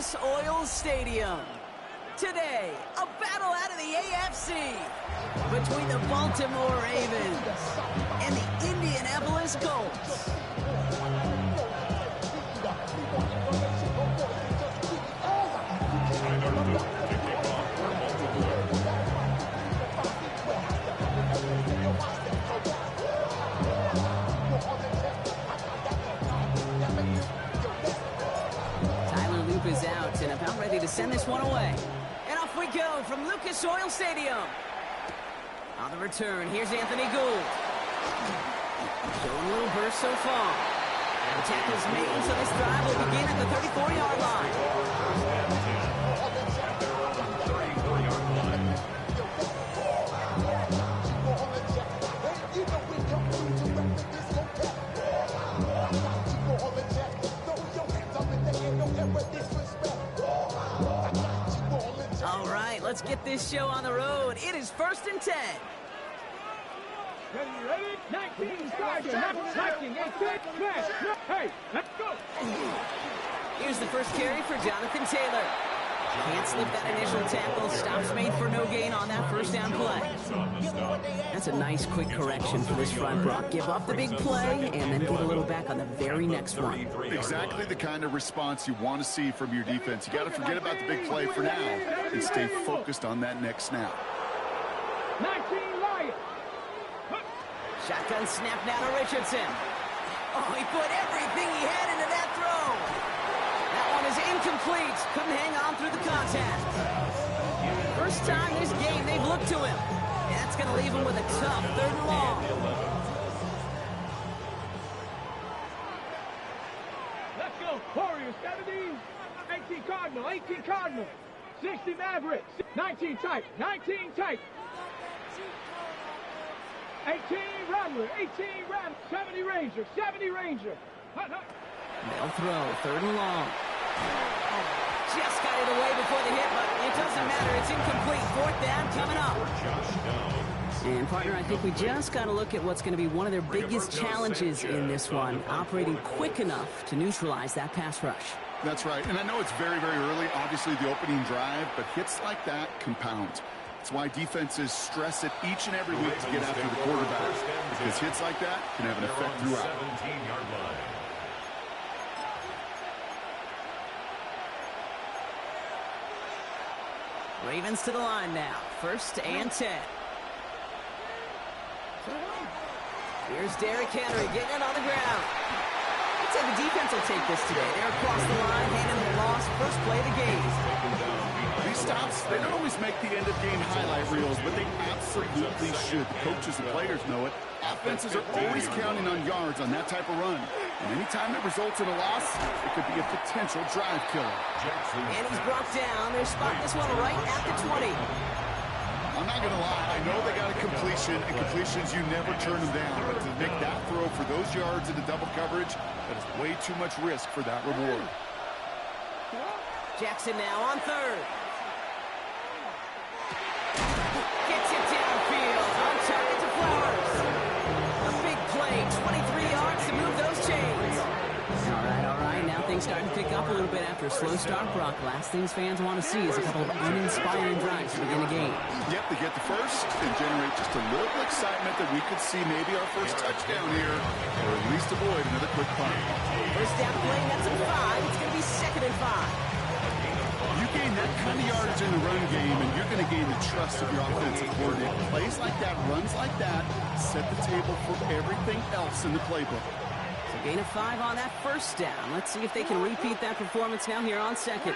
Lucas Oil Stadium. Today, a battle out of the AFC between the Baltimore Ravens and the Indianapolis Colts. Is out and about ready to send this one away. And off we go from Lucas Oil Stadium. On the return, here's Anthony Gould. Showing a little burst so far. The tackle's made, so this drive will begin at the 34-yard line. All right, let's get this show on the road. It is 1st and 10. Ready? 19, start, 19, 18, hey, let's go. Here's the first carry for Jonathan Taylor. Can't slip that initial tackle. Stops made for no gain on that first down play. That's a nice quick correction for this front, Brock. Give up the big play and then get a little back on the very next one. Exactly the kind of response you want to see from your defense. You got to forget about the big play for now and stay focused on that next snap. 19 Lions. Shotgun snap now to Richardson. Oh, he put everything he had into that throw. That one is incomplete. Couldn't hang on through the contact. First time this game they've looked to him. And that's going to leave him with a tough 3rd and long. Let's go. Warriors, 17. 18 Cardinal, 18 Cardinal. 60 Mavericks. 19 tight, 19 tight. 18 Rattler, 18 Rattler. 70 Ranger, 70 Ranger. They'll throw 3rd and long. Just got it away before the hit, but it doesn't matter. It's incomplete. 4th down coming up. And, partner, I think we just got to look at what's going to be one of their biggest challenges in this one, operating quick enough to neutralize that pass rush. That's right. And I know it's very, very early, obviously the opening drive, but hits like that compound. That's why defenses stress it each and every week to get after the quarterback, because hits like that can have an effect throughout. 17-yard line. Ravens to the line now. 1st and 10. Here's Derrick Henry getting it on the ground. I'd say the defense will take this today. They're across the line, handing the loss. First play of the game. These stops, they don't always make the end-of-game highlight reels, but they absolutely should. The coaches and players know it. Offenses are always counting on yards on that type of run. And anytime it results in a loss, it could be a potential drive killer. And he's brought down. They spot this one right at the 20. I'm not going to lie. I know they got a completion, and completions, you never turn them down. But to make that throw for those yards into double coverage, that is way too much risk for that reward. Jackson now on 3rd. Gets it downfield. On target to Flowers. A big play. 23 yards to move those chains. All right. Now things starting to pick up a little bit after a slow start, Brock. Last things fans want to see is a couple of uninspiring drives to begin a game. Yep, they get the first and generate just a little excitement that we could see maybe our first touchdown here, or at least avoid another quick punt. First down play, that's a 5. It's going to be 2nd and 5. You gain that kind of yardage in the run game, and you're going to gain the trust of your offensive coordinator. Plays like that, runs like that, set the table for everything else in the playbook. So gain of 5 on that first down. Let's see if they can repeat that performance now here on 2nd.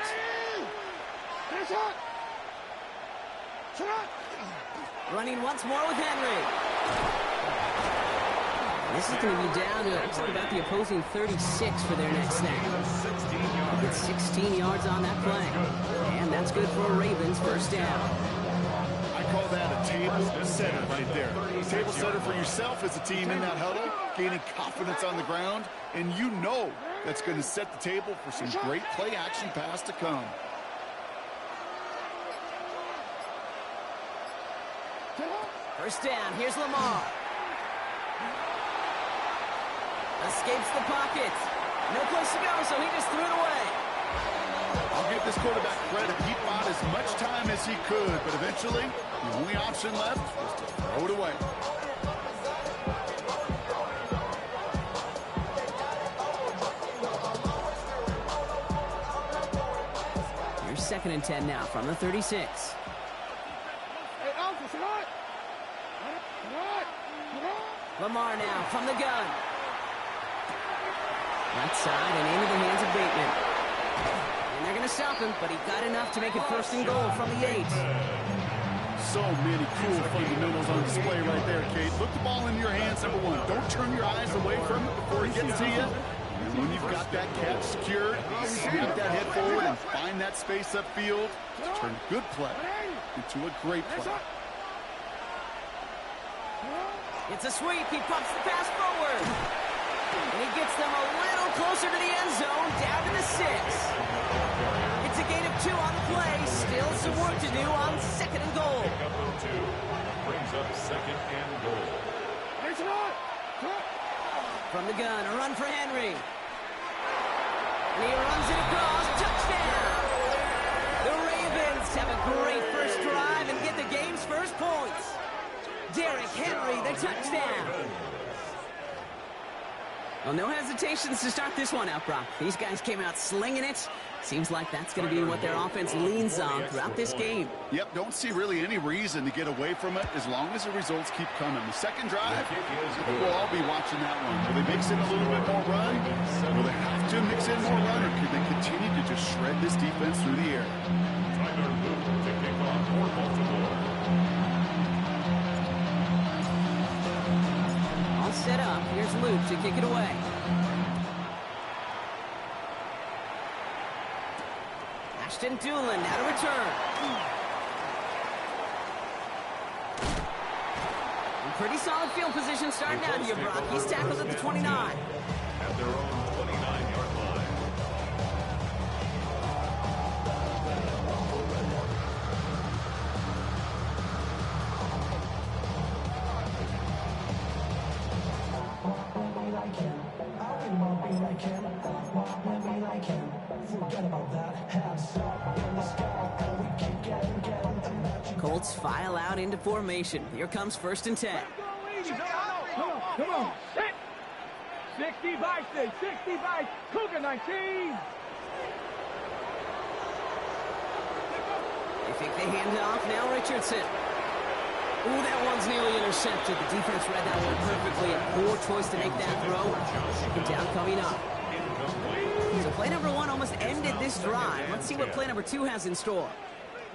Running once more with Henry. This is going to be down to looks like about the opposing 36 for their next snap. Get 16 yards on that play. And that's good for a Ravens first down. I call that a table setter right there. Table setter for yourself as a team in that huddle, gaining confidence on the ground, and you know that's going to set the table for some great play action pass to come. First down, here's Lamar. Escapes the pocket. No place to go, so he just threw it away. I'll give this quarterback credit. He bought as much time as he could, but eventually, the only option left was to throw it away. Here's 2nd and 10 now from the 36. Lamar now from the gun. Right side and into the hands of Bateman. And they're going to stop him, but he got enough to make it 1st and goal from the 8. So many cool fundamentals on display right there, Kate. Look the ball into your hands, number one. Don't turn your eyes away from it before it gets to you. And when you've got that catch secured, snap that head forward and find that space upfield to turn a good play into a great play. It's a sweep. He pumps the pass forward. And he gets them a little closer to the end zone, down to the 6. It's a gain of 2 on the play. Still some work to do on 2nd and goal. Brings up 2nd and goal. From the gun, a run for Henry. And he runs it across. Touchdown! The Ravens have a great first drive and get the game's first points. Derrick Henry, the touchdown. Well, no hesitations to start this one out, Brock. These guys came out slinging it. Seems like that's going to be what their offense leans on throughout this game. Yep, don't see really any reason to get away from it as long as the results keep coming. The second drive, we'll all be watching that one. Will they mix in a little bit more run? Will they have to mix in more run, or could they continue to just shred this defense through the air? Tyler Luke to kick off for Baltimore. All set up. Here's Luke to kick it away. Ashton Doolin now to return. And pretty solid field position starting out here, Brock. He's tackled at the 29. At their own 29-yard line. Colts file out into formation. Here comes 1st and 10. Come on. Set. 60 by 6. 60 by Cougar 19. They think they hand it off. Now Richardson. Ooh, that one's nearly intercepted. The defense read that one perfectly. A poor choice to make that throw. 2nd down coming up. So play number 1 almost ended this drive. Let's see what play number 2 has in store.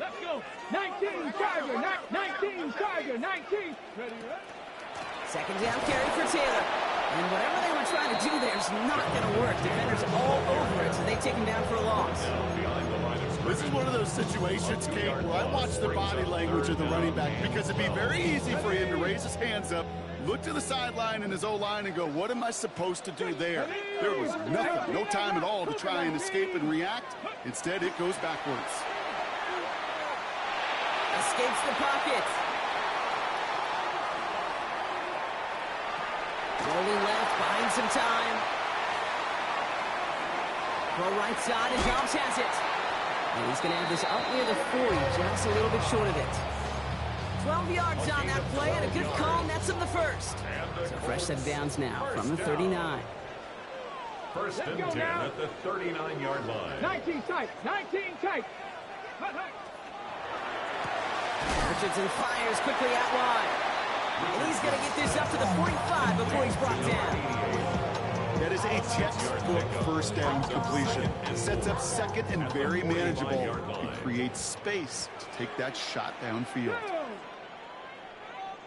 Let's go. 19 Tiger. 19 Tiger. 19. Ready, right? 2nd down carry for Taylor. And whatever they were trying to do there is not going to work. Defenders all over it, so they take him down for a loss. This is one of those situations, Kate, where I watch the body language of the running back, because it'd be very easy for him to raise his hands up, look to the sideline in his O-line and go, what am I supposed to do there? There was nothing, no time at all to try and escape and react. Instead, it goes backwards. Escapes the pocket. Rolling left, buying some time. Throw right side, and Dobbs has it. And he's going to have this up near the 40, just a little bit short of it. 12 yards on that play, and a good call nets him the 1st. So fresh set of downs now from the 39. 1st and 10 at the 39-yard line. 19 tight. 19 tight. Richardson fires quickly out wide. And he's going to get this up to the 45 before he's brought down. That is a textbook 1st down completion. It sets up 2nd and very manageable. It creates space to take that shot downfield.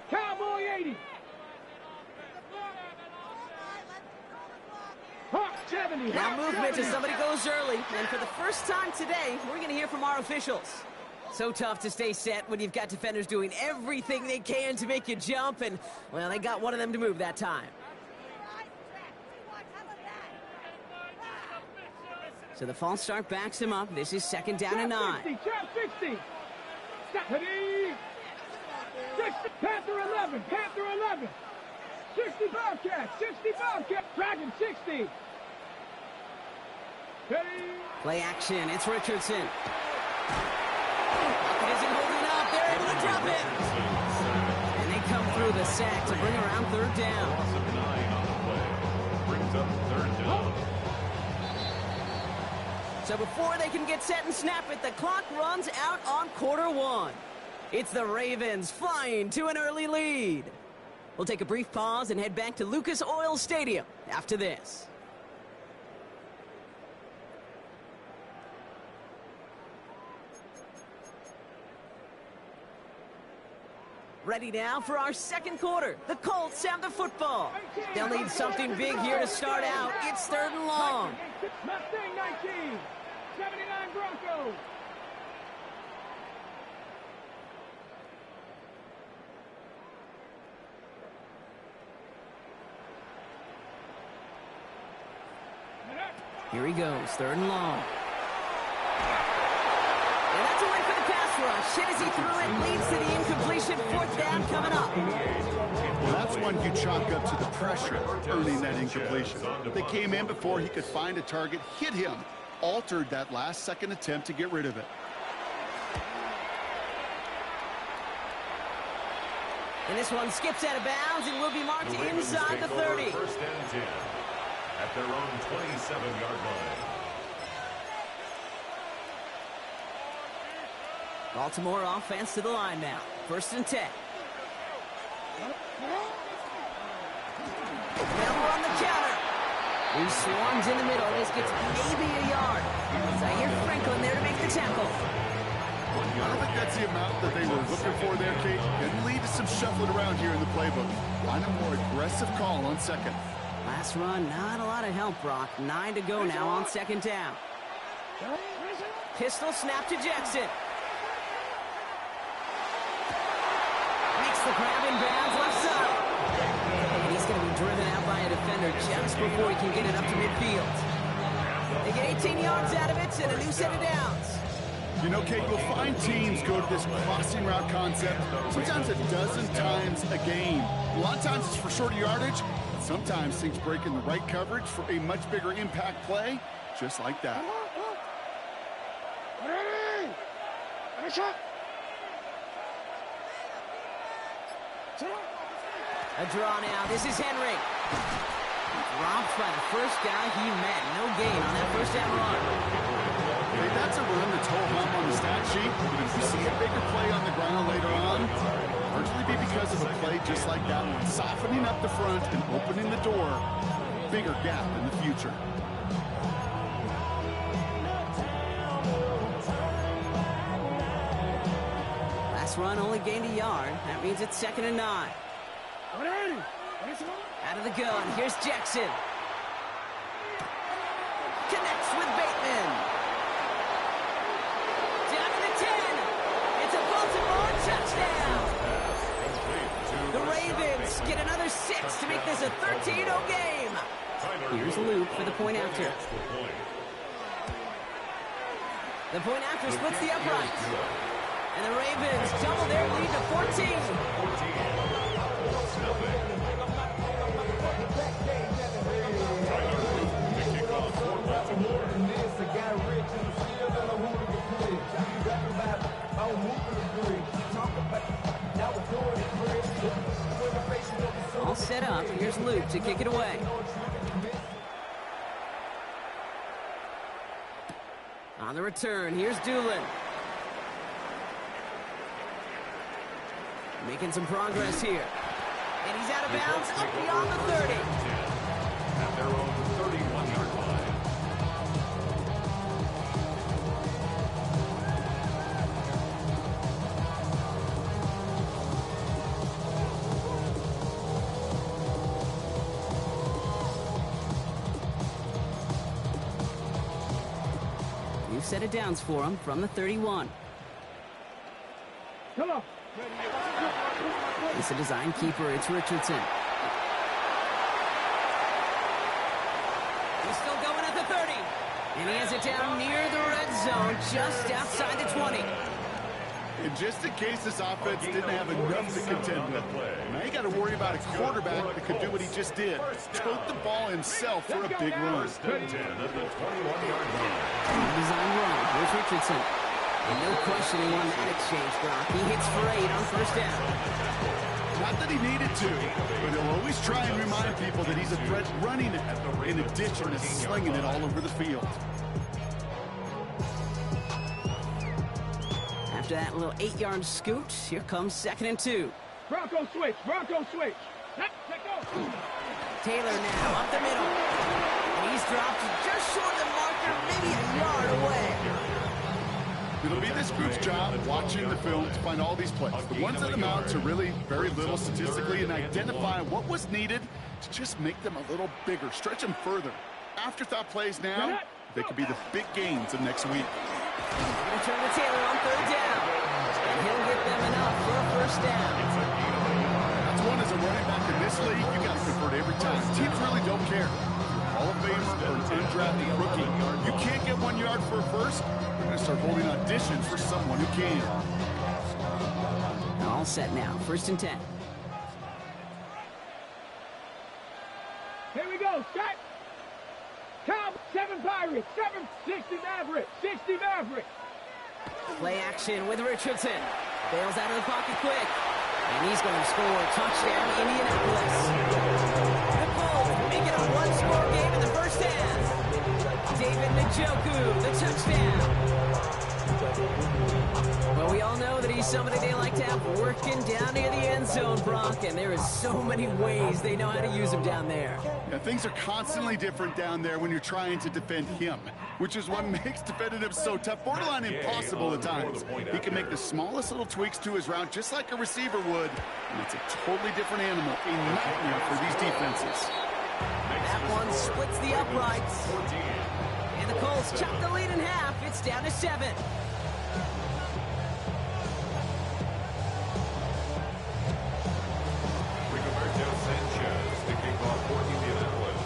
Cowboy 80. 70. Now movement as somebody goes early. And for the first time today, we're going to hear from our officials. So tough to stay set when you've got defenders doing everything they can to make you jump. And, well, they got one of them to move that time. So the false start backs him up. This is 2nd down and 9. 60, 60. Stop. 60. Panther 11. Panther 11. 60 Bobcat. 60 Bobcat. Dragon 60. Play action. It's Richardson. Pocket isn't holding up. They're able to drop it. And they come through the sack to bring around third down. Loss of 9 on the play. Brings up third down. So before they can get set and snap it, the clock runs out on quarter one. It's the Ravens flying to an early lead. We'll take a brief pause and head back to Lucas Oil Stadium after this. Ready now for our second quarter. The Colts have the football. They'll need something big here to start out. It's third and long. Mustang 19, 79 Broncos. Here he goes, third and long. And that's a win for the pass rush. Hit as he threw it, leads to the incompletion. Fourth down coming up. Well, that's one you chalk up to the pressure earning that incompletion. They came in before he could find a target, hit him, altered that last-second attempt to get rid of it. And this one skips out of bounds and will be marked inside the 30. First and 10 at their own 27-yard line. Baltimore offense to the line now. First and 10. Miller on the counter. He swarms in the middle. This gets maybe a yard. Zaire Franklin there to make the tackle. I don't think that's the amount that they were looking for there, Kate. Can lead to some shuffling around here in the playbook. Find a more aggressive call on second. Last run, not a lot of help, Brock. 9 to go now on second down. Pistol snap to Jackson. Makes the grab in bounds left side. And he's going to be driven out by a defender just before he can get it up to midfield. They get 18 yards out of it and a new set of downs. You know, Kate, you'll find teams go to this crossing route concept sometimes a dozen times a game. A lot of times it's for shorter yardage. Sometimes things break in the right coverage for a much bigger impact play, just like that. A draw now. This is Henry. Dropped by the first guy he met. No gain on that first down run. Hey, that's a run that's whole hump on the stat sheet, but if you see a bigger play on the ground later on, largely be because of a play just like that one, softening up the front and opening the door, bigger gap in the future. Last run only gained a yard. That means it's 2nd and 9. Out of the gun, here's Jackson. Connects with Bateman. Down to the 10. It's a Baltimore touchdown. The Ravens get another 6 to make this a 13-0 game. Here's Luke for the point after. The point after splits the uprights. And the Ravens double their lead to 14. All set up. Here's Luke to kick it away. On the return, here's Doolin. Making some progress here. And he's out of bounds up beyond the 30. At their own 31-yard line. New set of downs for him from the 31. Come on. It's a design keeper. It's Richardson. He's still going at the 30. And he has it down near the red zone, just outside the 20. And just in case this offense didn't have enough to contend with, now you got to worry about a quarterback that could do what he just did. Tote the ball himself for a big run. First and 10 at the 21-yard line. Design run. Here's Richardson. And no questioning on that exchange, Brock. He hits for 8 on first down. Not that he needed to, but he'll always try and remind people that he's a threat running it in addition to slinging it all over the field. After that little 8-yard scoot, here comes 2nd and 2. Bronco switch. Bronco switch. Let go. Taylor now up the middle. And he's dropped just short of the marker, maybe a yard away. It'll be this group's job watching the film to find all these plays. The ones that amount to really very little statistically and identify what was needed to just make them a little bigger, stretch them further. Afterthought plays now, they could be the big gains of next week. Return to Taylor on 3rd down. And he'll get them enough for a first down. That's one as a running back in this league, you got to convert every time. Teams really don't care. Hall of Famer or an undrafted rookie. You can't get 1 yard for a first, you're going to start holding auditions for someone who can. All set now. 1st and 10. Here we go. Set. Count. 7 Pirates. 7. 60 Mavericks. 60 Mavericks. Play action with Richardson. Bails out of the pocket quick. And he's going to score. Touchdown, Indianapolis. The Colts make it a one-score game in the first half. David Njoku, the touchdown. Well, we all know that he's somebody they like to have working down near the end zone, Brock, and there is so many ways they know how to use him down there. Yeah, things are constantly different down there when you're trying to defend him, which is what makes defending him so tough, borderline impossible at times. He can make the smallest little tweaks to his route just like a receiver would, and it's a totally different animal, a nightmare for these defenses. That one splits the uprights. And the Colts chop the lead in half. It's down to 7. Sanchez to kick off for Indianapolis.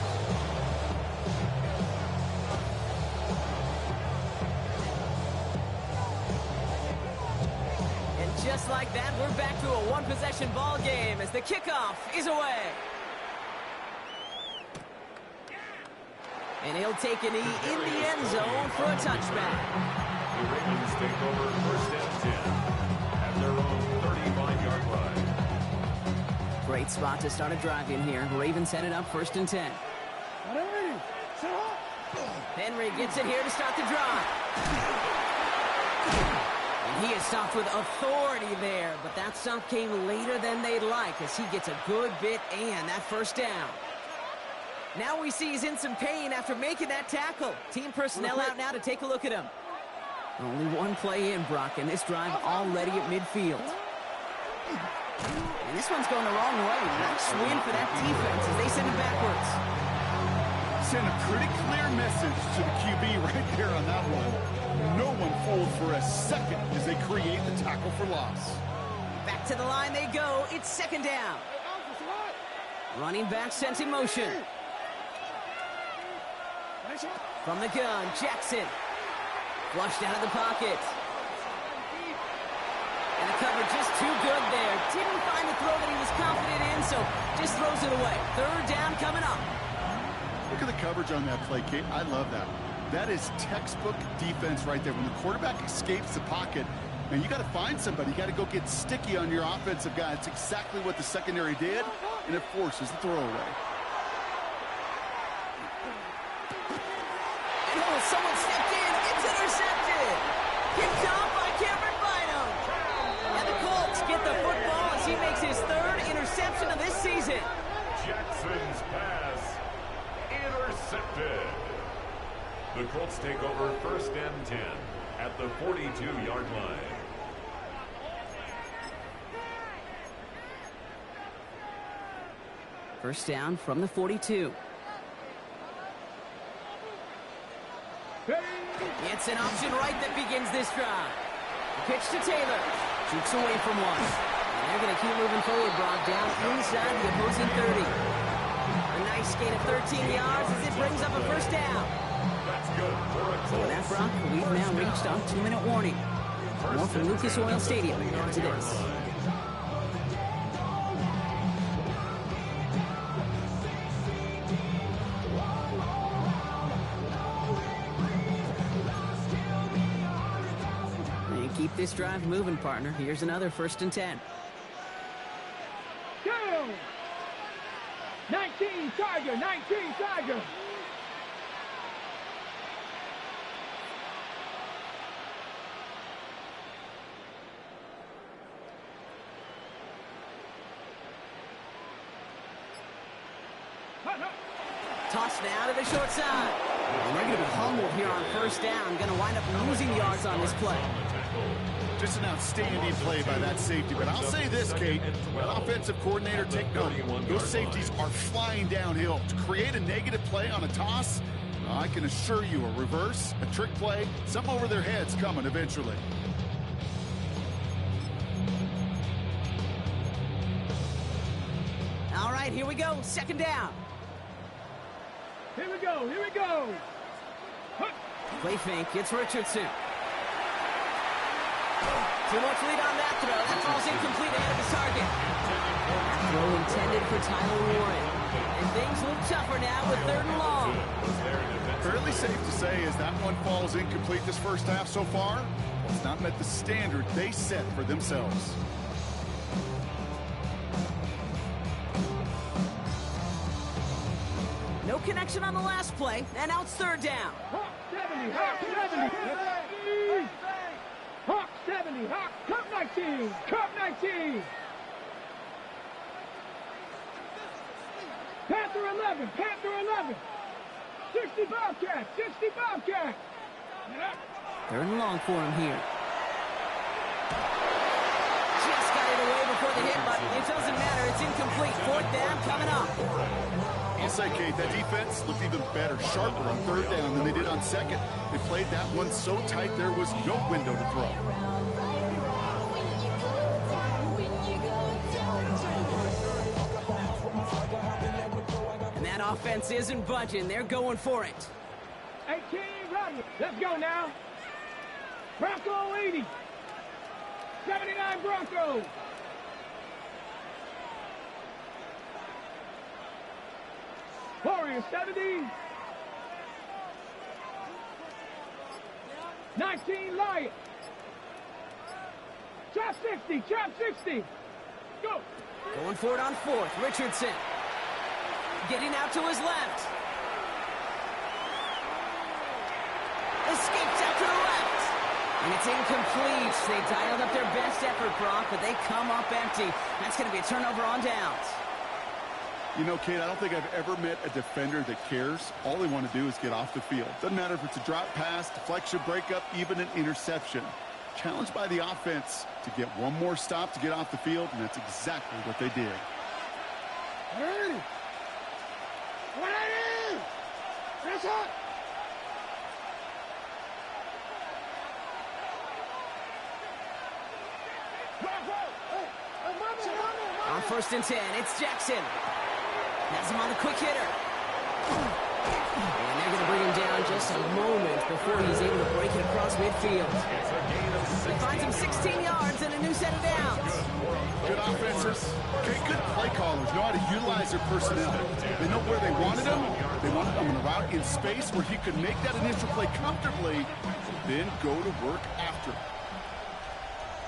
And just like that, we're back to a one-possession ball game as the kickoff is away. And he'll take a knee in the end zone for a touchback. The Ravens take over 1st and 10 at their own 35-yard line. Great spot to start a drive in here. Ravens headed up 1st and 10. Henry gets it here to start the drive. And he is stopped with authority there, but that stop came later than they'd like as he gets a good bit and that first down. Now we see he's in some pain after making that tackle. Team personnel out now to take a look at him. Only one play in, Brock, and this drive already at midfield. And this one's going the wrong way. Nice win for that defense as they send it backwards. Send a pretty clear message to the QB right there on that one. No one fooled for a second as they create the tackle for loss. Back to the line they go. It's 2nd down. Running back sent in motion. From the gun, Jackson. Flushed out of the pocket. And the cover just too good there. Didn't find the throw that he was confident in, so just throws it away. 3rd down coming up. Look at the coverage on that play, Kate. I love that. That is textbook defense right there. When the quarterback escapes the pocket, man, you got to find somebody. You got to go get sticky on your offensive guy. It's exactly what the secondary did, and it forces the throwaway. Oh, someone stepped in. It's intercepted. Picked off by Cameron Bynum. And the Colts get the football as he makes his 3rd interception of this season. Jackson's pass intercepted. The Colts take over 1st and 10 at the 42-yard line. First down from the 42. It's an option right that begins this drive. The pitch to Taylor. Shoots away from one. And they're going to keep moving forward, Brock, down inside the opposing 30. A nice gain of 13 yards as it brings up a first down. That's good for a So with that, Brock, we've now reached our 2-minute warning. More from Lucas Oil Stadium after this. And keep this drive moving, partner. Here's another 1st and 10. Go! 19 Tiger, 19 Tiger. Toss now to the short side. And they're going to be humbled here on 1st down. Going to wind up losing yards on this play. Just an outstanding play by that safety. But I'll say this, Kate, that offensive coordinator, take note. Those safeties are flying downhill. To create a negative play on a toss, I can assure you a reverse, a trick play, something over their heads coming eventually. All right, here we go. 2nd down. Here we go, here we go. Play fake, it's Richardson. Too much lead on that throw. That throw's incomplete ahead of his target. That throw intended for Tyler Warren. And things look tougher now with 3rd and long. Fairly safe to say as that one falls incomplete this 1st half so far, it's not met the standard they set for themselves. No connection on the last play, and now it's 3rd down. Hawk 70, Hawk 70. Hawk 70, Hawk, Cup 19, Cup 19. Panther 11, Panther 11. 60 Bobcat, 60 Bobcat. 3rd and long for him here. Just got it away before the hit, but it doesn't matter. It's incomplete. 4th down coming up. I'll say, Kate, that defense looked even better, sharper on 3rd down than they did on 2nd. They played that one so tight there was no window to throw. And that offense isn't budging. They're going for it. 18 Rodney. Let's go now. Bronco 80. 79 Broncos. Warriors 70. 19 Lions. Chop 60, chop 60. Go. Going for it on 4th. Richardson. Getting out to his left. Escapes out to the left. And it's incomplete. They dialed up their best effort, Brock, but they come up empty. That's going to be a turnover on downs. You know, Kate, I don't think I've ever met a defender that cares. All they want to do is get off the field. Doesn't matter if it's a drop pass, deflection, breakup, even an interception. Challenged by the offense to get one more stop to get off the field, and that's exactly what they did. Ready. Ready. Press up. On 1st and 10, it's Jackson. Has him on the quick hitter. And they're going to bring him down just a moment before he's able to break it across midfield. He finds him 16 yards and a new set of downs. Good offenses. Okay, good play callers know how to utilize their personnel. They know where they wanted him. They wanted him in a route in space where he could make that initial play comfortably, then go to work after.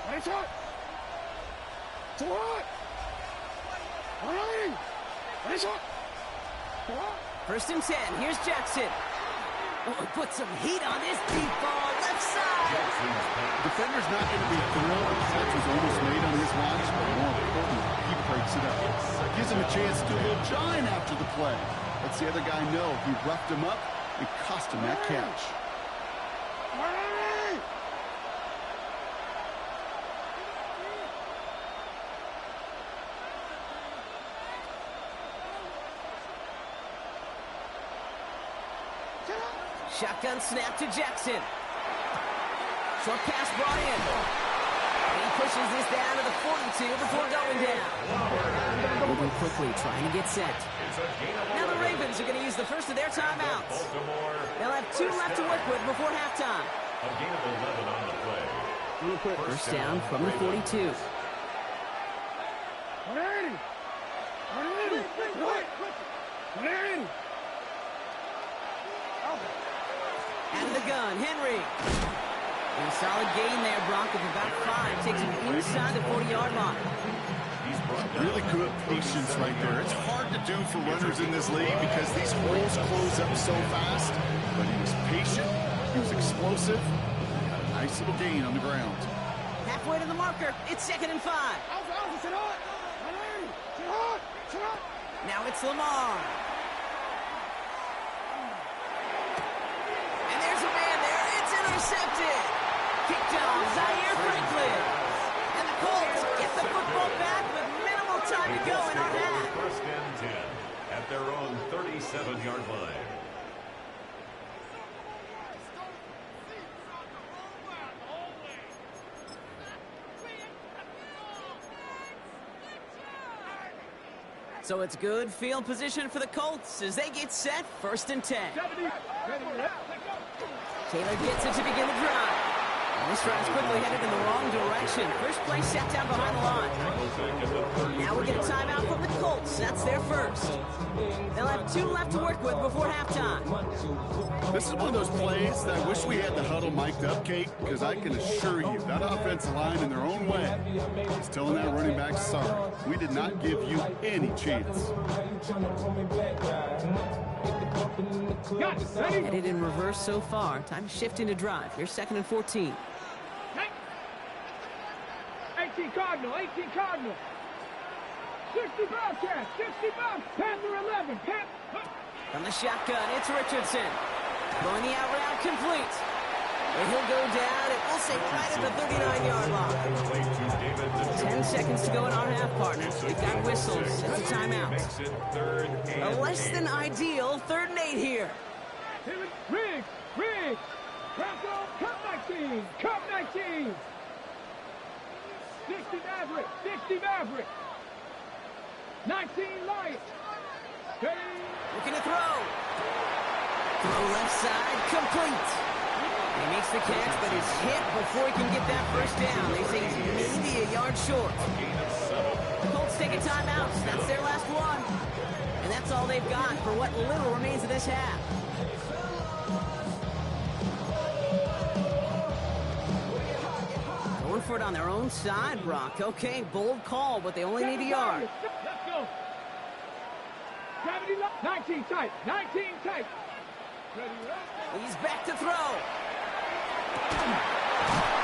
What is it? To what? All right. What is it? To what? 1st and 10, here's Jackson. Oh, put some heat on this deep ball, left side. Defender's not going to be thrilled if the catch was almost made on his watch, but more importantly, he breaks it up. Gives him a chance to do a little jawing after the play. Lets the other guy know he roughed him up and cost him that catch. Shotgun snap to Jackson. Short pass brought in. And he pushes this down to the 42 before going down. Moving quickly, trying to get set. Now the Ravens are going to use the first of their timeouts. They'll have 2 left to work with before halftime. A gain of 11 on the play. First down from the 42. Out of the gun, Henry. And a solid gain there, Brock, of about 5. Takes him inside the 40-yard line. Really good patience right there. It's hard to do for runners in this league because these holes close up so fast. But he was patient. He was explosive. Nice little gain on the ground. Halfway to the marker. It's 2nd and 5. Now it's Lamar. And there's a man there. It's intercepted. Kicked off Zaire Franklin. And the Colts get the football back with minimal time to go in our half. First and 10 at their own 37-yard line. So it's good field position for the Colts as they get set. 1st and 10. Taylor gets it to begin the drive. And this drive's quickly headed in the wrong direction. First play set down behind the line. Now we get a timeout from the Colts. That's their first. They'll have 2 left to work with before halftime. This is one of those plays that I wish we had the huddle mic'd up, Kate, because I can assure you that offensive line in their own way is telling that running back, sorry, we did not give you any chance. Headed in reverse so far. Time to shift into drive. Here's 2nd and 14. 18 Cardinal, 18 Cardinal. 60 Bobcats, 60 Bobcats. Panther 11, Panther. From the shotgun, it's Richardson. Going the out route complete. And he'll go down, and we'll say right at the 39-yard line. 10 seconds to go in our half, partners. We've got whistles. It's a timeout. A less than ideal 3rd and 8 here. Riggs. Bronco, Cup 19, Cup 19. 60 Maverick. 19 Lions. Looking to throw. Throw left side, complete. He makes the catch, but is hit before he can get that first down. They say he's maybe a yard short. The Colts take a timeout. That's their last one. And that's all they've got for what little remains of this half. Going for it on their own side, Brock. Okay, bold call, but they only need a yard. Let's go. 19 tight. He's back to throw.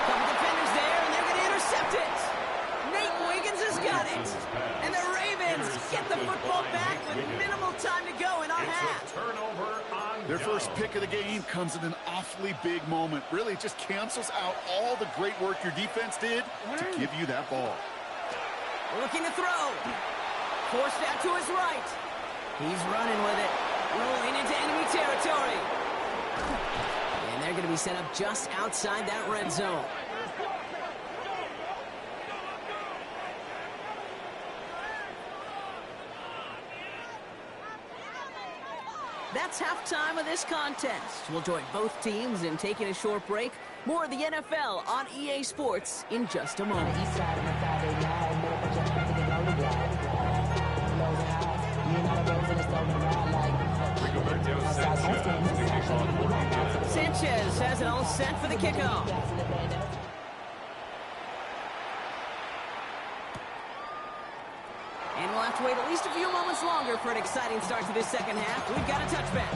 Couple defenders there, and they're going to intercept it. Nate Wiggins has got it. And the Ravens get the football back with minimal time to go in our half. Their first pick of the game comes in an awfully big moment. Really just cancels out all the great work your defense did to give you that ball. Looking to throw. Forced out to his right. He's running with it. Rolling into enemy territory. And they're going to be set up just outside that red zone. That's halftime of this contest. We'll join both teams in taking a short break. More of the NFL on EA Sports in just a moment. Sanchez has it all set for the kickoff. And we'll have to wait at least a few moments longer for an exciting start to this second half. We've got a touchback.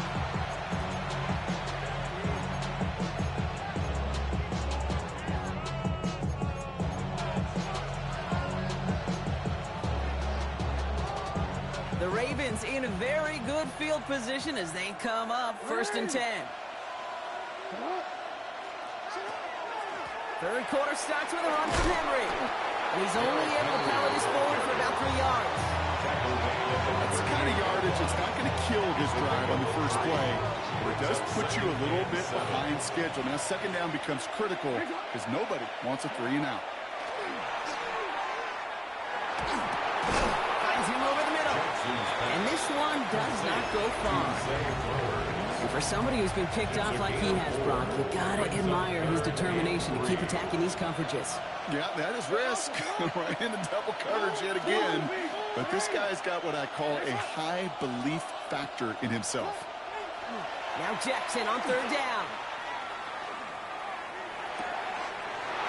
The Ravens in a very good field position as they come up 1st and 10. Third quarter starts with a run from Henry. And he's only able to power this forward for about 3 yards. That's the kind of yardage that's not going to kill this drive on the first play, but it does put you a little bit behind schedule. Now, second down becomes critical because nobody wants a 3 and out. Finds him over the middle. And this one does not go far. And for somebody who's been picked off like he has, Brock, you gotta admire his determination to keep attacking these coverages. Yeah, that is risk. Right into double coverage yet again. But this guy's got what I call a high belief factor in himself. Now Jackson on third down.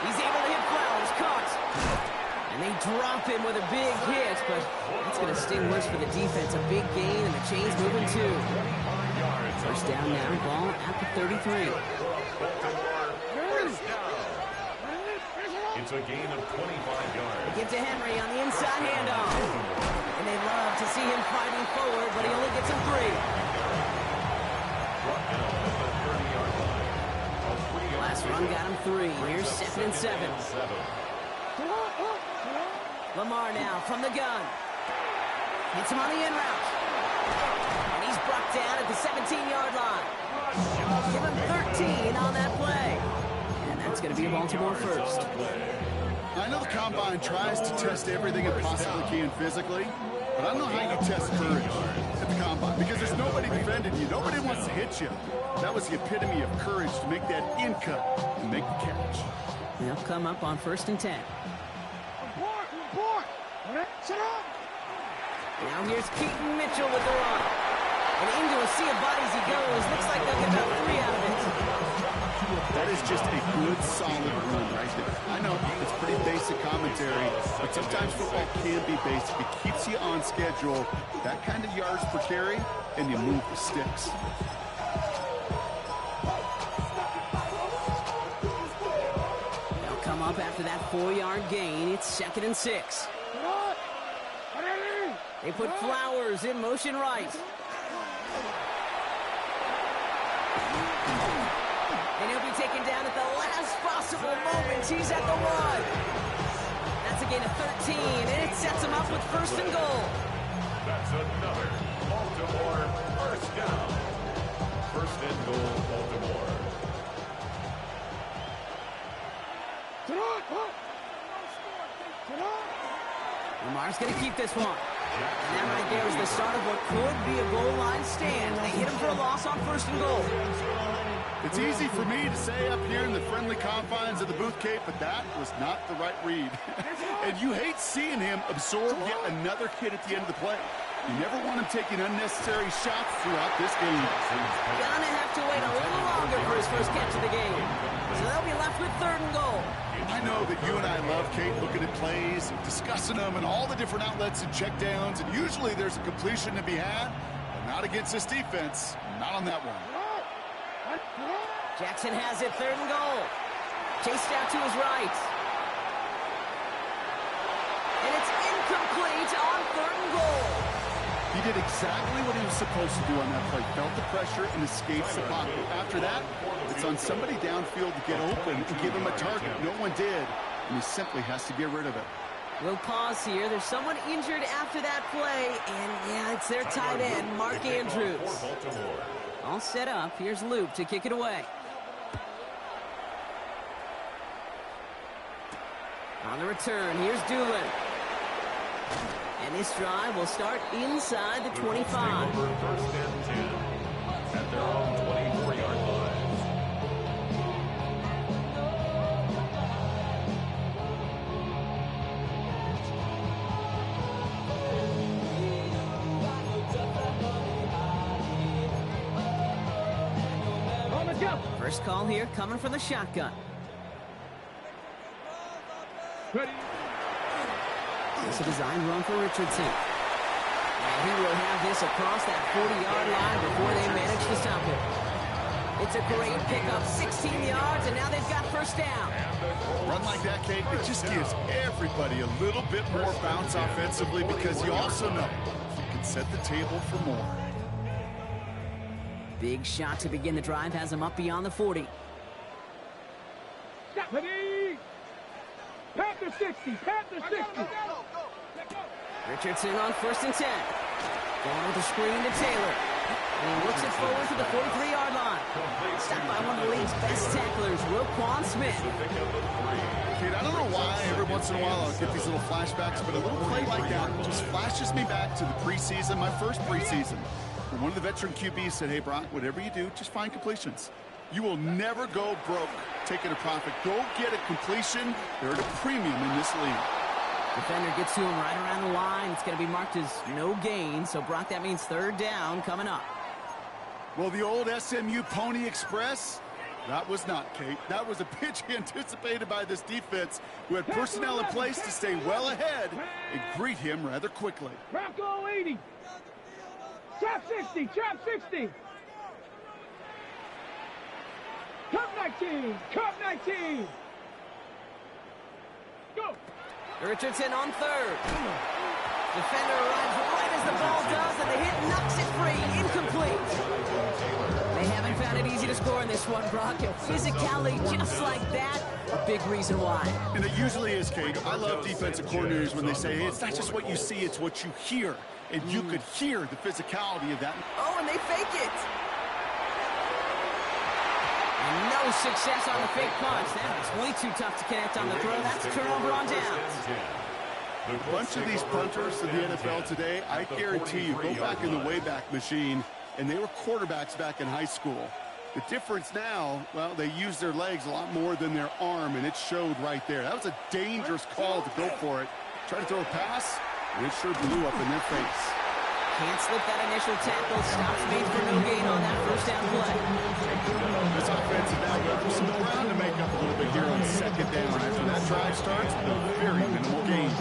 He's able to hit Flowers, caught. And they drop him with a big hit, but that's going to sting worse for the defense. A big gain, and the chain's moving too. First down now, ball at the 33. It's a gain of 25 yards. They get to Henry on the inside handoff. And they love to see him fighting forward, but he only gets him 3. Last run got him 3. Here's 2nd and 7. Lamar now from the gun. Hits him on the in route. And he's brought down at the 17-yard line. Give him 13 on that play. And that's going to be a Baltimore first. I know the Combine tries to test everything it possibly can physically, but I don't know how you test courage at the Combine because there's nobody defending you. Nobody wants to hit you. That was the epitome of courage to make that in cut and make the catch. They'll come up on 1st and 10. Now here's Keaton Mitchell with the run. And into a sea of bodies he goes. Looks like they'll get about 3 out of it. That is just a good, solid run right there. I know it's pretty basic commentary, but sometimes football can be basic. It keeps you on schedule. That kind of yards per carry, and you move the sticks. They'll come up after that 4-yard gain. It's 2nd and 6. They put Flowers in motion right. And he'll be taken down at the last possible moment. He's at the 1. That's a gain of 13, and it sets him up with 1st and goal. That's another Baltimore first down. 1st and goal, Baltimore. Lamar's going to keep this one. And that right there is the start of what could be a goal line stand. They hit him for a loss on 1st and goal. It's easy for me to say up here in the friendly confines of the Booth Cape, but that was not the right read. And you hate seeing him absorb yet another hit at the end of the play. You never want him taking unnecessary shots throughout this game. Gonna have to wait a little longer for his first catch of the game. So they'll be left with 3rd and goal. I know that you and I love, Kate, looking at plays, and discussing them, and all the different outlets and checkdowns, and usually there's a completion to be had, but not against this defense. Not on that one. Jackson has it, 3rd and goal. Chased out to his right. And it's incomplete on 3rd and goal. He did exactly what he was supposed to do on that play. Felt the pressure and escapes the pocket. After that, it's on somebody downfield to get open and give him a target. No one did, and he simply has to get rid of it. We'll pause here. There's someone injured after that play, and yeah, it's their tight end, Mark Andrews. All set up. Here's Luke to kick it away. On the return, here's Doolin. And this drive will start inside the 25. 1st and 10 at their own 24-yard line. First call here coming from the shotgun. Ready. It's a design run for Richardson. And he will have this across that 40-yard line before they manage to stop him. It's a great pickup, 16 yards, and now they've got 1st down. Run like that, Kate, it just gives everybody a little bit more bounce offensively because you also know you can set the table for more. Big shot to begin the drive has him up beyond the 40. Stop. Ready. Panther 60. Panther 60. Richardson on 1st and 10. Going with the screen to Taylor. And he looks it forward to the 43-yard line. Stopped by one of the league's best tacklers, Roquan Smith. Kid, I don't know why every once in a while I'll get these little flashbacks, but a little play like that just flashes me back to the preseason, my first preseason. And one of the veteran QBs said, hey, Brock, whatever you do, just find completions. You will never go broke taking a profit. Go get a completion. They're at a premium in this league. Defender gets to him right around the line. It's going to be marked as no gain. So, Brock, that means third down coming up. Well, the old SMU Pony Express, that was not, Kate. That was a pitch anticipated by this defense who had personnel in place to stay well ahead and greet him rather quickly. Bronco 80. Trap 60. Trap 60. Cup 19. Cup 19. Go. Richardson on third. Defender arrives right as the ball does, and the hit knocks it free. Incomplete. They haven't found it easy to score in this one, Brock. And physicality just like that, a big reason why. And it usually is, Kate. I love defensive coordinators when they say, hey, it's not just what you see, it's what you hear. And you could hear the physicality of that. Oh, and they fake it. And no success on the fake punch. That was way too tough to connect on the throw. That's a turnover on downs. A bunch of these punters in the NFL today, I guarantee you, go back in the Wayback Machine, and they were quarterbacks back in high school. The difference now, well, they use their legs a lot more than their arm, and it showed right there. That was a dangerous call to go for it. Try to throw a pass, and it sure blew up in their face. Can't slip that initial tackle. Stops made for no gain on that first down play. This offense is now left with some ground to make up a little bit here on second down. After that drive starts, a very minimal gain.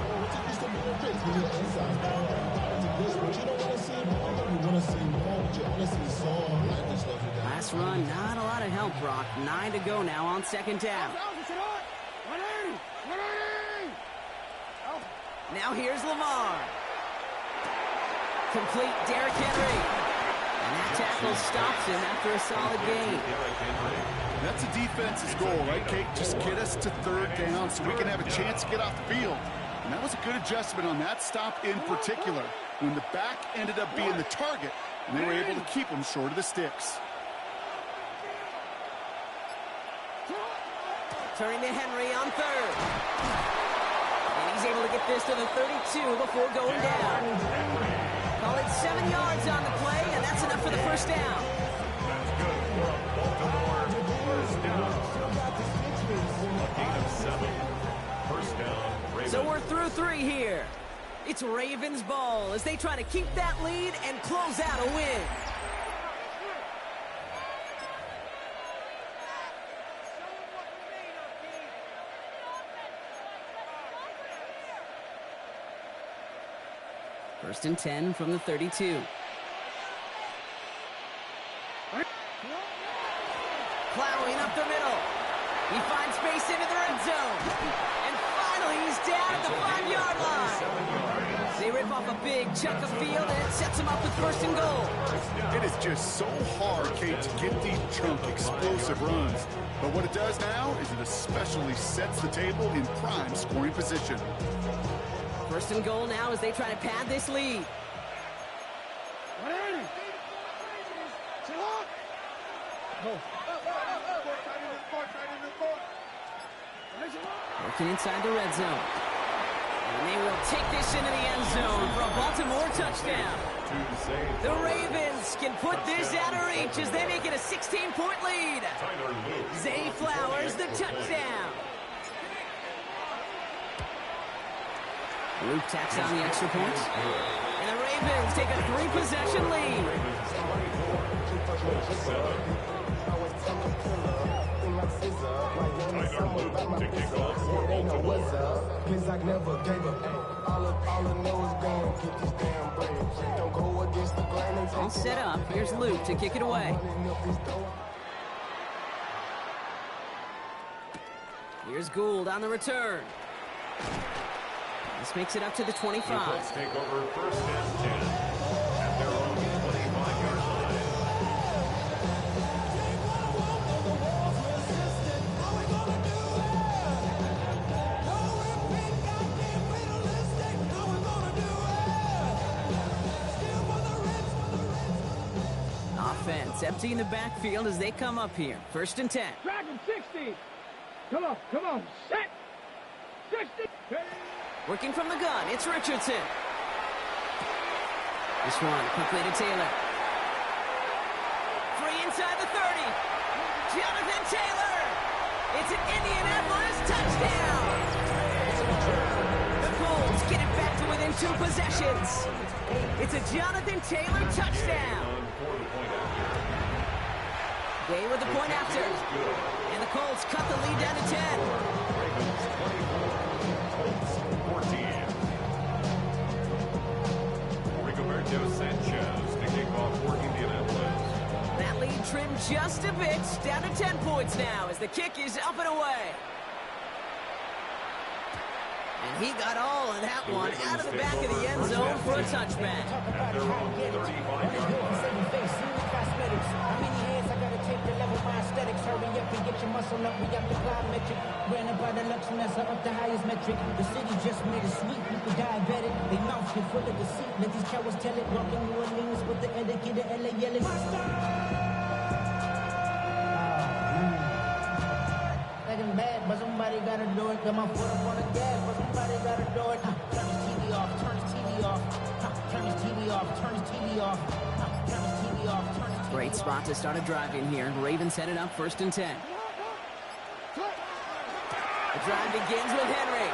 Last run, not a lot of help, Brock. 9 to go now on second down. Now here's Lamar. Complete Derrick Henry. And that tackle stops him after a solid gain. That's a defense's goal, right, Kate? Just get us to third down so we can have a chance to get off the field. And that was a good adjustment on that stop in particular, when the back ended up being the target, and they were able to keep him short of the sticks. Turning to Henry on third. And he's able to get this to the 32 before going down. Call it 7 yards on the play, and that's enough for the first down. That's good for Baltimore. First down. A gain of 7. First down, Ravens. So we're through 3 here. It's Ravens ball as they try to keep that lead and close out a win. First and 10 from the 32. Plowing up the middle. He finds space into the red zone. And finally, he's down at the 5-yard line. They rip off a big chunk of field, and it sets him up with first and goal. It is just so hard, Kate, to get these chunk, explosive runs. But what it does now is it especially sets the table in prime scoring position. First and goal now as they try to pad this lead. Working inside the red zone. And they will take this into the end zone for a Baltimore touchdown. The Ravens can put this out of reach as they make it a 16-point lead. Zay Flowers, the touchdown. Luke tacks on the extra point. And the Ravens take a 3-possession lead. All set up. Here's Luke to kick it away. Here's Gould on the return. This makes it up to the 25. The Colts take over first and 10 at their own 25-yard line. Offense emptying the backfield as they come up here. 1st and 10. Drag him 60. Come on. Set. 60. Working from the gun, it's Richardson. This one quickly to Taylor. Free inside the 30. Jonathan Taylor. It's an Indianapolis touchdown. The Colts get it back to within 2 possessions. It's a Jonathan Taylor touchdown. Gay with the point after. And the Colts cut the lead down to 10. Ravens 24, Colts 14. Rigoberto Sanchez to kick off for Indianapolis. That lead trimmed just a bit, down to 10 points now as the kick is up and away. And he got all of that one out of the back of the end zone for a touchback. At their own 35-yard line. Hurry up and get your muscle up. We got the plyometric. Granted by the Lux, and that's up the highest metric. The city just made it sweet. People diabetic. They mouth get full of deceit. Let these cowards tell it. Walking New Orleans with the etiquette of LA yelling. Second bad, but somebody gotta do it. Got my foot up on the gas, but somebody gotta do it. Turn his TV off. Turn his TV off. Turn his TV off. Turn his TV off. Turn his TV off. Turn his TV off. Great spot to start a drive in here. Ravens headed up 1st and 10. The drive begins with Henry.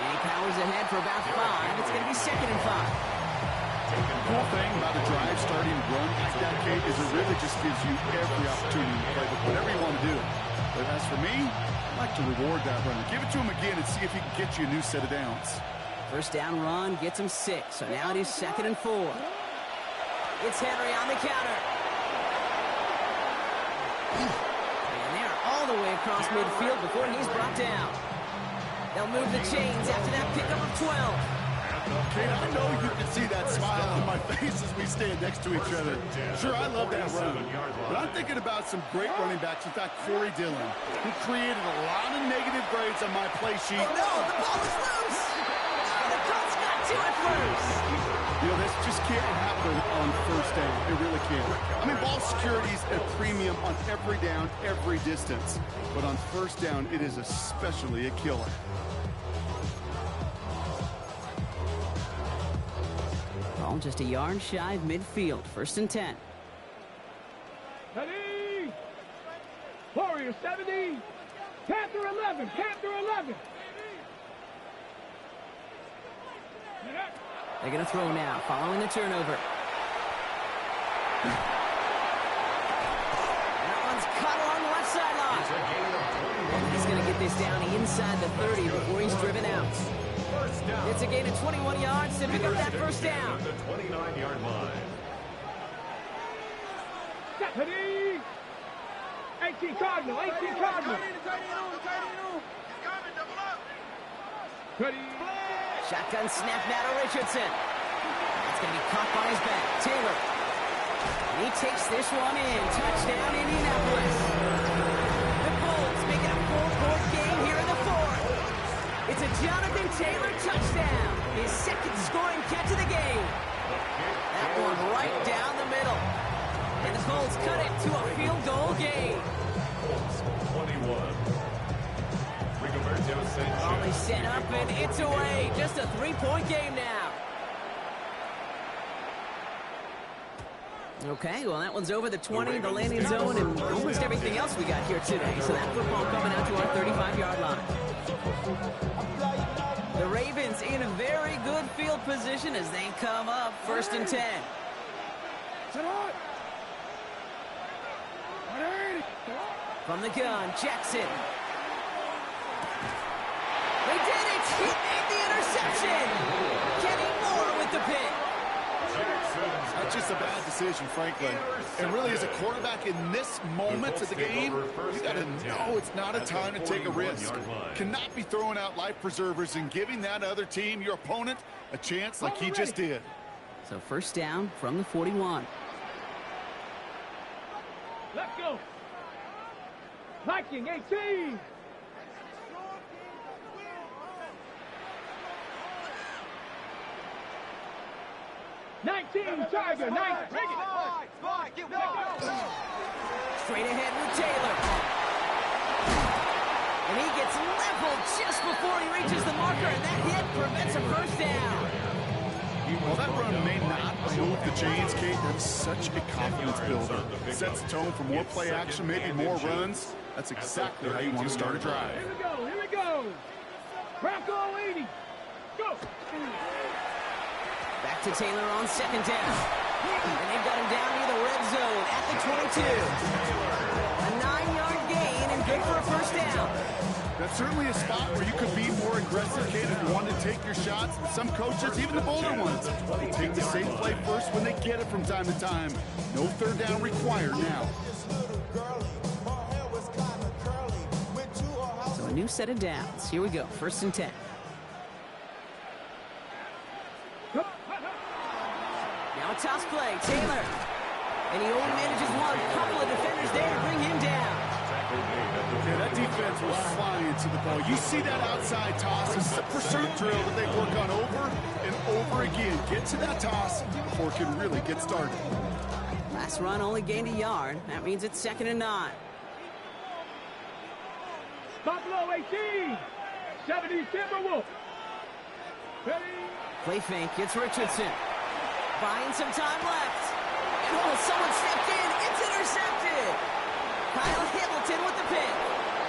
And he powers ahead for about 5. It's going to be 2nd and 5. The cool thing about a drive starting run like that, Kate, is it really just gives you every opportunity to play with whatever you want to do. But as for me, I like to reward that runner. Give it to him again and see if he can get you a new set of downs. 1st down run gets him 6. So now it is 2nd and 4. It's Henry on the counter. And they're all the way across midfield before he's brought down. They'll move the chains after that pickup of 12. Kate, I know you can see that smile on my face as we stand next to each other. Sure, I love that run. But I'm thinking about some great running backs. In fact, Corey Dillon, who created a lot of negative grades on my play sheet. Oh, no, the ball is loose. Oh, the Colts got to it first. You know, this just can't happen on 1st down. It really can't. I mean, ball security is a premium on every down, every distance. But on 1st down, it is especially a killer. Ball just a yard shy of midfield. 1st and 10. Ready? Warrior 70. Panther 11. Panther 11. They're going to throw now, following the turnover. That one's caught along the left sideline. He's going to get this down inside the 30 before he's driven out. It's a gain of 21 yards to pick up that 1st down. The 29-yard line. Ready? 18 Cardinal. 18 Cardinal. Ready? Shotgun snap now to Richardson. That's going to be caught by his back. Taylor. And he takes this one in. Touchdown, Indianapolis. The Colts make it a 4-point game here in the 4th. It's a Jonathan Taylor touchdown. His 2nd scoring catch of the game. That one right down the middle. And the Colts cut it to a field goal game. Colts 21. Rigoberto Sanchez. All they set up and it's away. Just a 3-point game now. Okay, well, that one's over the 20, the landing zone, and almost everything else we got here today. So that football coming out to our 35-yard line. The Ravens in a very good field position as they come up 1st and 10. From the gun, Jackson. They did it! He made the interception! Kenny Moore with the pick. That's just a bad decision, frankly. And really, as a quarterback in this moment of the game, you got to know it's not a time to take a risk. Cannot be throwing out life preservers and giving that other team, your opponent, a chance like he just did. So 1st down from the 41. Let's go. Viking 18. 18, Tiger, 9. Bring it. Straight ahead with Taylor. And he gets leveled just before he reaches the marker, and that hit prevents a first down. Well, that run may not move the chains, Kate. That's such a confidence builder. It sets the tone for more play action, maybe more runs. That's exactly how you want to start a drive. Here we go. Bronco 80. Go. Back to Taylor on second down. And they've got him down near the red zone at the 22. A 9-yard gain and good for a first down. That's certainly a spot where you could be more aggressive, Kate, if you want to take your shots. And some coaches, even the bolder ones, will take the safe play first when they get it from time to time. No third down required now. So a new set of downs. Here we go. First and 10. Now a toss play. Taylor. And he only manages one. Couple of defenders there to bring him down. Yeah, that defense was flying to the ball. You see that outside toss. It's a pursuit drill that they work on over and over again. Get to that toss before it can really get started. Last run only gained a yard. That means it's 2nd and 9. Buffalo 18. 70 Timberwolves. Ready? Play fake. It's Richardson. Buying some time left. Oh, someone stepped in. It's intercepted. Kyle Hamilton with the pick.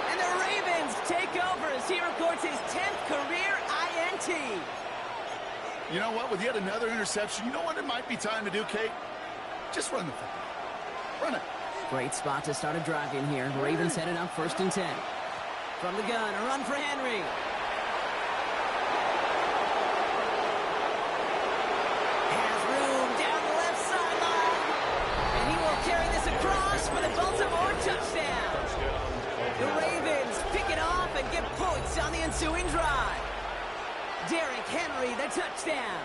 And the Ravens take over as he records his 10th career INT. You know what? With yet another interception, you know what it might be time to do, Kate? Just run the football. Run it. Great spot to start a drive in here. Ravens headed up 1st and 10. From the gun, a run for Henry. Has room down the left sideline. And he will carry this across for the Baltimore touchdown. The Ravens pick it off and get points on the ensuing drive. Derrick Henry, the touchdown.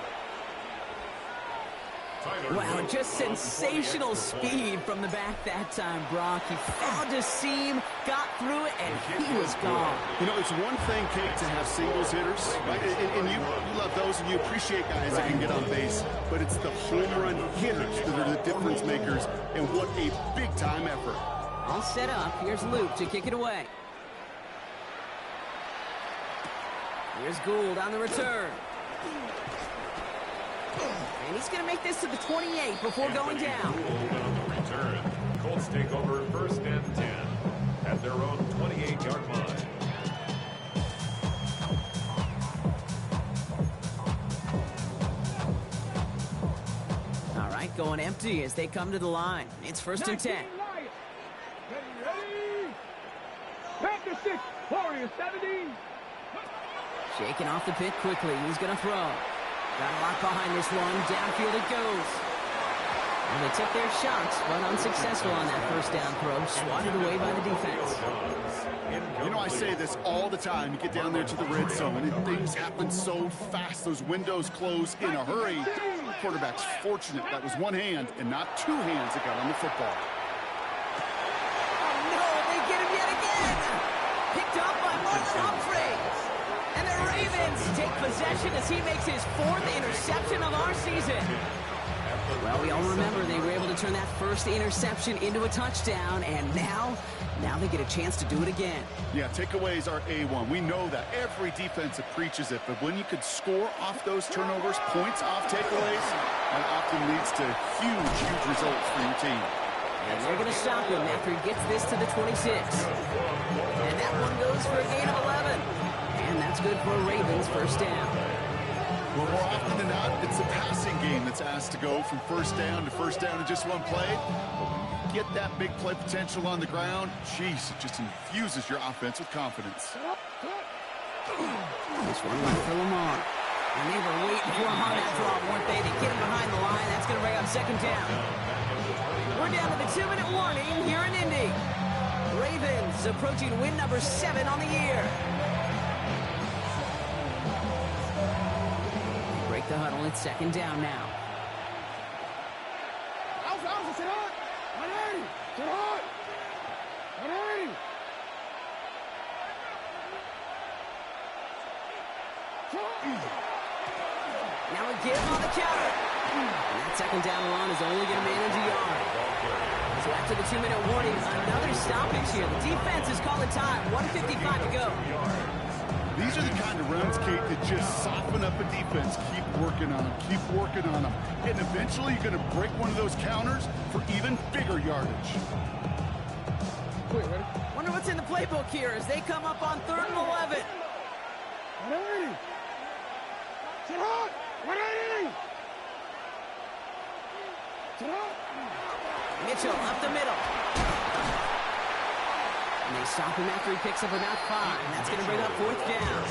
Wow, just sensational speed from the back that time, Brock. He found a seam, got through it, and he was gone. You know, it's one thing, Kate, to have singles hitters, right? And you love those, and you appreciate guys that can get on base. But it's the home run hitters that are the difference makers, and what a big-time effort. All set up. Here's Luke to kick it away. Here's Gould on the return. And he's going to make this to the 28 before going down. Return. Colts take over 1st and 10 at their own 28-yard line. All right, going empty as they come to the line. It's 1st and 10. Ready. Panther 6, Warriors 17. Shaking off the pit quickly. He's going to throw. Got a lot behind this one. Downfield it goes. And they took their shots, but unsuccessful on that first down throw. Swatted away by the defense. You know, I say this all the time. You get down there to the red zone, and things happen so fast. Those windows close in a hurry. The quarterback's fortunate that was one hand and not two hands that got on the football. Oh, no, they get him yet again. Picked up by Marlon Humphreys. And the Ravens take possession as he makes his 4th interception of our season. Well, we all remember they were able to turn that first interception into a touchdown, and now they get a chance to do it again. Yeah, takeaways are A1. We know that. Every defense preaches it, but when you could score off those turnovers, points off takeaways, that often leads to huge results for your team. And they're going to stop him after he gets this to the 26. And that one goes for a gain of 11. And that's good for a Ravens first down. Well, more often than not, it's the passing game that's asked to go from first down in just one play. But when you get that big play potential on the ground, geez, it just infuses your offense with confidence. This one left for Lamar. And they were waiting for him on that draw, weren't they? They get him behind the line. That's going to bring up 2nd down. We're down to the 2-minute warning here in Indy. Ravens approaching win number 7 on the year. Break the huddle. It's 2nd down now. Now again on the counter. And that second down run is only going to manage a yard. So after the 2-minute warning, another stoppage here. The defense is calling time. 1:55 to go. These are the kind of runs, Kate, that just soften up a defense. Keep working on them. Keep working on them. And eventually you're going to break one of those counters for even bigger yardage. Wait, ready? Wonder what's in the playbook here as they come up on 3rd and 11. 180. Sit hot. 180. Sit hot. Mitchell up the middle. And they stop him after he picks up about 5. And that's going to bring up 4th down.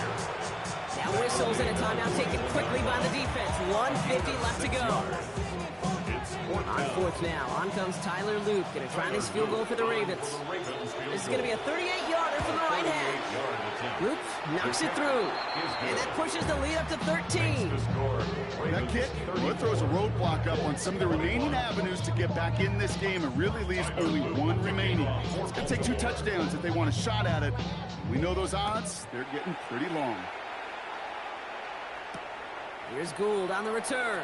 Now whistles and a timeout taken quickly by the defense. 1:50 left to go. On 4th now, on comes Tyler Loop. Going to try this field goal for the Ravens. This is going to be a 38-yarder from the right hand. Loop knocks it through. And that pushes the lead up to 13. That kick, well, it throws a roadblock up on some of the remaining avenues to get back in this game and really leaves only one remaining. It's going to take 2 touchdowns if they want a shot at it. We know those odds, they're getting pretty long. Here's Gould on the return.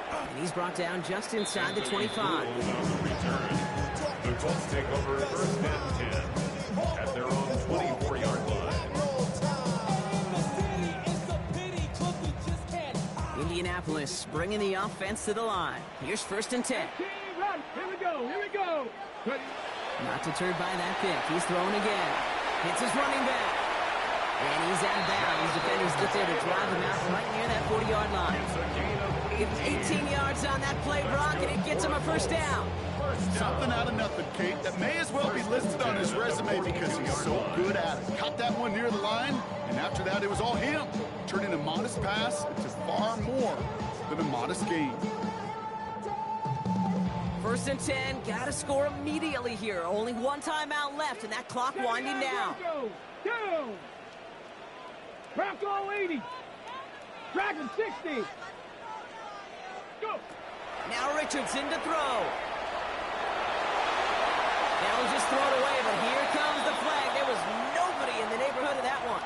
And he's brought down just inside the 25. The Colts take over 1st and 10 at their own 24-yard line. Indianapolis bringing the offense to the line. Here's 1st and 10. Run. Here we go. Here we go. Ready. Not deterred by that pick. He's throwing again. Hits his running back. And he's out of bounds. Defenders get there to drive him out right near that 40-yard line. It's 18 yards on that play, Brock, and it gets him a 1st down. Something out of nothing, Kate. That may as well be listed on his resume because he's so good at it. Caught that one near the line, and after that, it was all him. Turning a modest pass into far more than a modest gain. 1st and 10. Got to score immediately here. Only 1 timeout left, and that clock winding down. Go. Bronco 80. Dragon 60. Go. Now Richardson to throw. Now he'll just throw it away, but here comes the flag. There was nobody in the neighborhood of that one.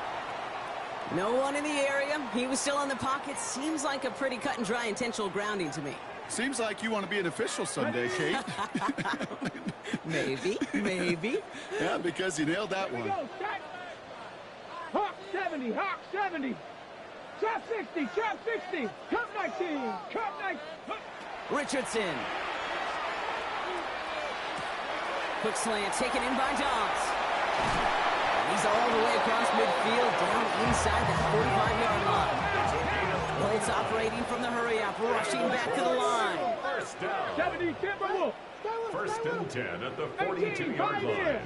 No one in the area. He was still in the pocket. Seems like a pretty cut and dry intentional grounding to me. Seems like you want to be an official someday, Kate. Maybe. Yeah, because you nailed that one. Hawk 70, Hawk 70. Trap 60, trap 60. Cup 19, cup 19. Richardson. Quick slant taken in by Dobbs. He's all the way across midfield, down inside that 45-yard line. Colts operating from the hurry-up, rushing back to the line. 1st down. 70, Timberwolf. 1st and 10 at the 42-yard line.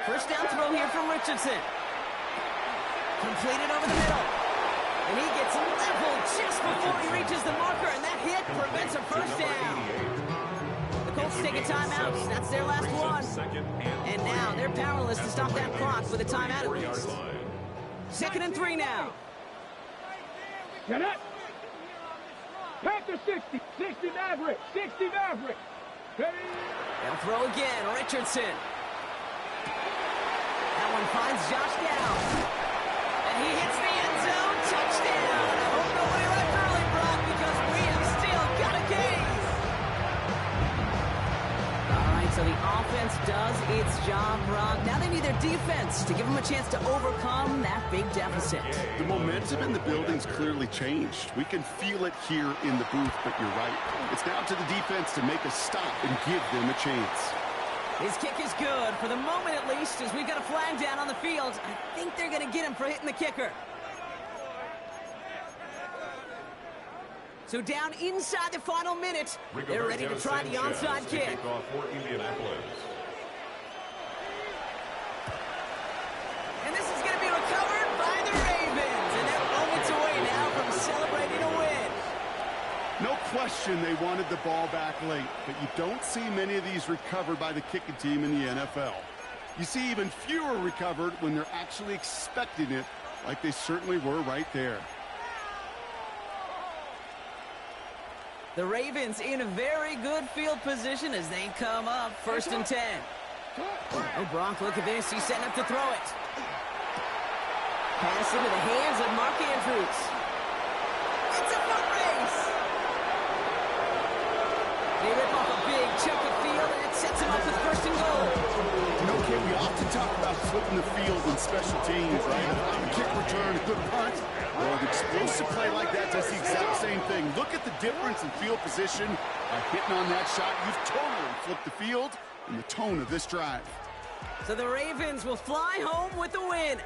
1st down throw here from Richardson. Completed over the middle. And he gets leveled just before he reaches the marker, and that hit prevents a 1st down. The Colts take a timeout. That's their last one. And now they're powerless to stop that clock with a timeout at least. 2nd and 3 now. Get it. Panther 60, 60 Maverick, 60 Maverick. Ready. They'll throw again, Richardson. That one finds Josh Down. And he hits the end zone. Touchdown. I hope nobody left early, Brock, because we have still got a game. All right, so the offense does its job, Brock. Now they need their defense to give them a chance to overcome that big deficit. The momentum in the building's clearly changed. We can feel it here in the booth, but you're right. It's down to the defense to make a stop and give them a chance. His kick is good, for the moment at least, as we've got a flag down on the field. I think they're going to get him for hitting the kicker. So down inside the final minute, they're ready to try the onside kick. For Indianapolis. And this is going to be recovered by the Ravens. And they're moments away now from celebrating a win. No question they wanted the ball back late, but you don't see many of these recovered by the kicking team in the NFL. You see even fewer recovered when they're actually expecting it, like they certainly were right there. The Ravens in a very good field position as they come up 1st and 10. Oh, Brock, look at this. He's setting up to throw it. Pass into the hands of Mark Andrews. It's a foot race. They rip off a big chunk of field, and it sets him up with first and goal. You know, Kate, we often talk about flipping the field in special teams, right? A kick return, a good punt. Well, an explosive play like that does the exact same thing. Look at the difference in field position. By hitting on that shot, you've totally flipped the field and the tone of this drive. So the Ravens will fly home with the win.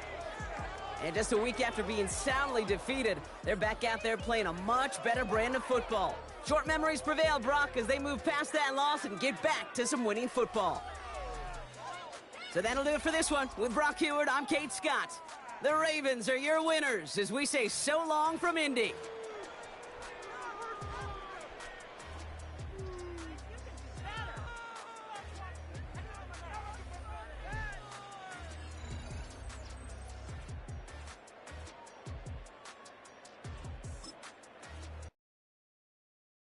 And just a week after being soundly defeated, they're back out there playing a much better brand of football. Short memories prevail, Brock, as they move past that loss and get back to some winning football. So that'll do it for this one. With Brock Heward, I'm Kate Scott. The Ravens are your winners as we say so long from Indy.